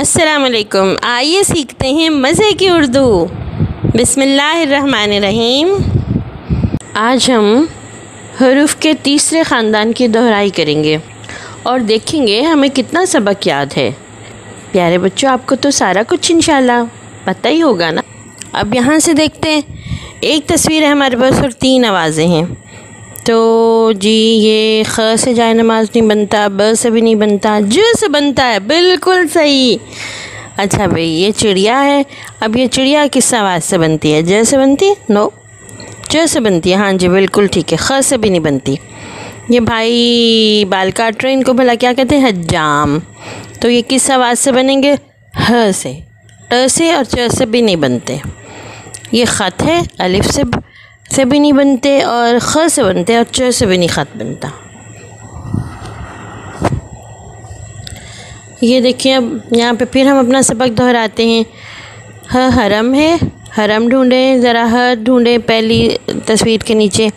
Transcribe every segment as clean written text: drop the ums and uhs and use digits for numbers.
अस्सलाम वालेकुम। आइए सीखते हैं मज़े की उर्दू। बिस्मिल्लाहिर्रहमानिर्रहीम। आज हम हरूफ के तीसरे ख़ानदान की दोहराई करेंगे और देखेंगे हमें कितना सबक याद है। प्यारे बच्चों, आपको तो सारा कुछ इंशाल्लाह पता ही होगा ना। अब यहाँ से देखते हैं, एक तस्वीर है हमारे पास और 3 आवाज़ें हैं। तो जी ये ख से जाए नमाज नहीं बनता, ब से भी नहीं बनता, ज से बनता है। बिल्कुल सही। अच्छा भाई, ये चिड़िया है। अब ये चिड़िया किस आवाज़ से बनती है? ज से बनती है? नो, ज से बनती है। हाँ जी, बिल्कुल ठीक है। ख से भी नहीं बनती। ये भाई बाल काट रहे हैं, इनको भला क्या कहते हैं? हज्जाम। तो ये किस आवाज़ से बनेंगे? ह से। ट से और च से भी नहीं बनते। ये ख़त है, अलिफ से भी नहीं बनते और ख से बनते और च से भी नहीं ख़त बनता। ये देखिए, अब यहाँ पे फिर हम अपना सबक दोहराते हैं। ह हरम है, हरम ढूंढें, ज़रा ह ढूंढें पहली तस्वीर के नीचे,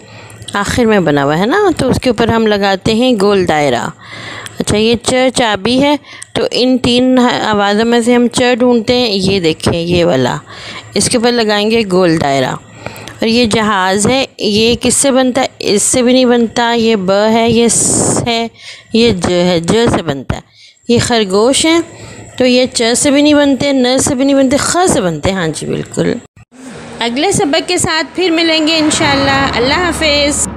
आखिर में बना हुआ है ना, तो उसके ऊपर हम लगाते हैं गोल दायरा। अच्छा, ये च चाबी है, तो इन 3 आवाज़ों में से हम च ढूंढते हैं। ये देखें, ये वाला, इसके ऊपर लगाएंगे गोल दायरा। और ये जहाज़ है, ये किससे बनता है? इससे भी नहीं बनता। ये ब है, ये स है, ये ज है, ज से बनता है। ये खरगोश है, तो ये च से भी नहीं बनते, न से भी नहीं बनते, ख से बनते। हाँ जी, बिल्कुल। अगले सबक के साथ फिर मिलेंगे इंशाअल्लाह। अल्लाह हाफ़िज़।